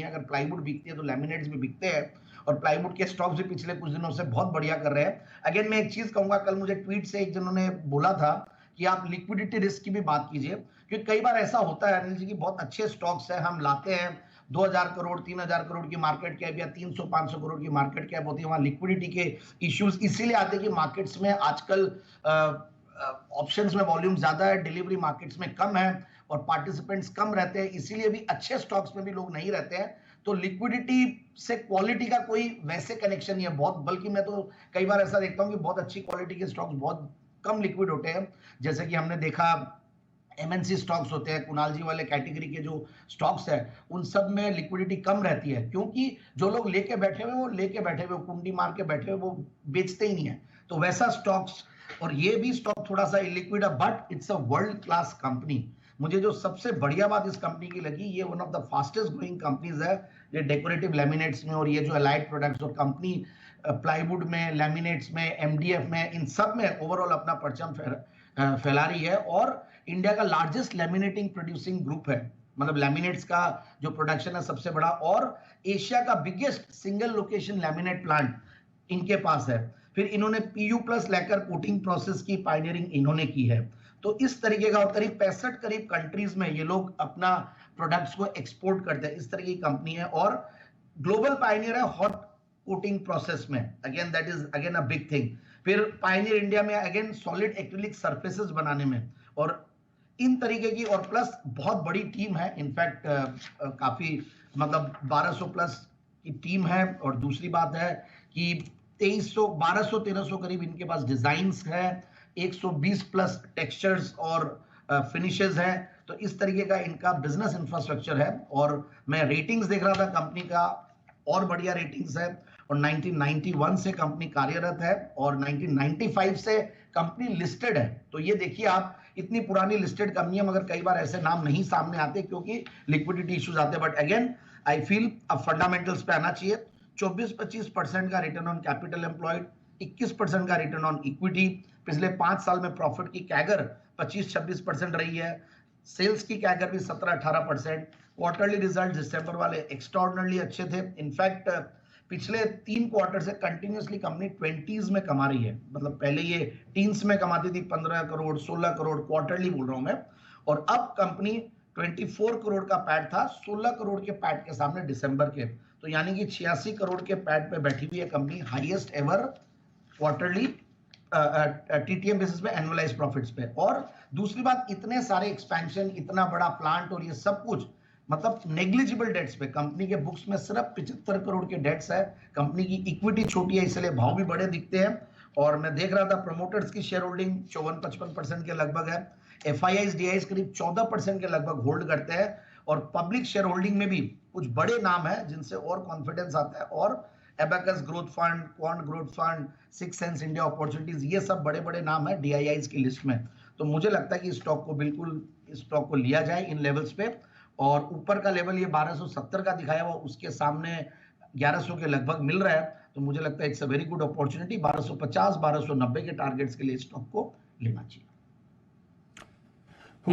हैं। अगर प्लाईवुड बिकती है तो लैमिनेट्स भी बिकते हैं, और प्लाईवुड के स्टॉक्स भी पिछले कुछ दिनों से बहुत बढ़िया कर रहे हैं। अगेन मैं एक चीज कहूंगा, कल मुझे ट्वीट से एक जनों ने बोला था कि आप लिक्विडिटी रिस्क की भी बात कीजिए, क्योंकि कई बार ऐसा होता है अनिल जी की बहुत अच्छे स्टॉक्स है, हम लाते हैं 2000 करोड़ 3000 करोड़ की मार्केट कैप या 300-500 करोड़ की मार्केट कैप होती है, वहां लिक्विडिटी के इश्यूज इसीलिए आते हैं कि मार्केट्स में आजकल ऑप्शंस में वॉल्यूम ज्यादा है, डिलीवरी मार्केट्स में कम है और पार्टिसिपेंट्स कम रहते हैं, इसीलिए भी अच्छे स्टॉक्स में भी लोग नहीं रहते हैं। तो लिक्विडिटी से क्वालिटी का कोई वैसे कनेक्शन नहीं है बहुत, बल्कि मैं तो कई बार ऐसा देखता हूं कि बहुत अच्छी क्वालिटी के स्टॉक्स बहुत कम लिक्विड होते हैं। जैसे कि हमने देखा एमएनसी स्टॉक्स होते हैं, कुणाल जी वाले कैटेगरी के जो स्टॉक्स है उन सब में लिक्विडिटी कम रहती है, क्योंकि जो लोग लेके बैठे हुए वो लेके बैठे हुए, कुंडी मार के बैठे हुए, वो बेचते ही नहीं है। तो वैसा स्टॉक्स, और ये भी स्टॉक थोड़ा सा इलिक्विड है, but it's a world class company. मुझे जो सबसे बढ़िया बात इस कंपनी की लगी, ये one of the fastest growing companies है, ये डेकोरेटिव लैमिनेट्स में और ये जो अलाइड प्रोडक्ट्स और कंपनी प्लाईवुड में, लैमिनेट्स में, एमडीएफ में, इन सब में ओवरऑल अपना परचम फैला रही है, और इंडिया का लार्जेस्ट लैमिनेटिंग प्रोड्यूसिंग ग्रुप है, मतलब लैमिनेट्स का जो प्रोडक्शन है सबसे बड़ा, और एशिया का biggest single location laminate plant इनके पास है। फिर इन्होंने PU plus lacquer coating process की पायनियरिंग इन्होंने की है। तो इस तरीके का, और करीब 65 करीब कंट्रीज में ये लोग अपना प्रोडक्ट्स को एक्सपोर्ट करते हैं, इस तरह की कंपनी है, और ग्लोबल पायनियर है हॉट कोटिंग प्रोसेस में, again that is again a big thing. फिर पायनियर इंडिया में अगेन सॉलिड एक्रिलिक सरफेसेस बनाने में, और इन तरीके की, और प्लस बहुत बड़ी टीम है, इनफैक्ट काफी मतलब 1200 प्लस की टीम है। और दूसरी बात है कि 2300 1200 1300 करीब इनके पास डिजाइन्स है, 120 प्लस टेक्सचर्स और फिनिशेस है। तो इस तरीके का इनका बिजनेस इंफ्रास्ट्रक्चर है, और मैं रेटिंग्स देख रहा था कंपनी का, और बढ़िया रेटिंग्स है, और 1991 से कंपनी कार्यरत है, और 1995 से कंपनी लिस्टेड है। तो ये देखिए आप, इतनी पुरानी लिस्टेड कंपनी है, मगर कई बार ऐसे नाम नहीं सामने आते क्योंकि लिक्विडिटी इश्यूज आते हैं। बट अगेन आई फील अब फंडामेंटल्स पे आना चाहिए। 24-25% का रिटर्न ऑन कैपिटल एम्प्लॉयड, 21% का रिटर्न ऑन इक्विटी, पिछले 5 साल में प्रॉफिट की कैगर 25-26% रही है, सेल्स की कैगर भी 17-18%। क्वार्टरली रिजल्ट दिसंबर वाले एक्स्ट्राऑर्डिनरी अच्छे थे, इनफैक्ट पिछले 3 क्वार्टर से कंटिन्यूअसली कंपनी 20s में कमा रही है, मतलब पहले ये टीन्स में कमाती थी, 15 करोड़ 16 करोड़ क्वार्टरली बोल रहा हूं मैं, और अब कंपनी 24 करोड़ का पैट था 16 करोड़ के पैट के सामने दिसंबर के, तो यानी कि 86 करोड़ के पैट पे बैठी हुई है company, highest ever quarterly TTM basis पे, एनुअलाइज प्रॉफिट्स पे। और दूसरी बात, इतने सारे एक्सपेंशन, इतना बड़ा प्लांट और ये सब कुछ, मतलब नेग्लिजिबल डेट्स पे, कंपनी के बुक्स में सिर्फ 75 करोड़ के डेट्स है, कंपनी की इक्विटी छोटी है, इसलिए भाव भी बड़े दिखते हैं। और मैं देख रहा था प्रमोटर्स की शेयर होल्डिंग 54-55% के लगभग है, एफआईआईज डीआईज करीब 14% के लगभग होल्ड करते हैं, और पब्लिक शेयर होल्डिंग में भी कुछ बड़े नाम है जिनसे और कॉन्फिडेंस आता है, और abacus growth fund, quant growth fund, six sense India opportunities, ये सब बड़े बड़े नाम है डीआईआईज की लिस्ट में। तो मुझे लगता है कि स्टॉक को बिल्कुल, इस स्टॉक को लिया जाए इन लेवल्स पे, और ऊपर का लेवल ये 1270 का दिखाया हुआ, उसके सामने 1100 के लगभग मिल रहा है, तो मुझे लगता है it's a very good opportunity. 1250 1290 के टारगेट्स के लिए स्टॉक को लेना चाहिए।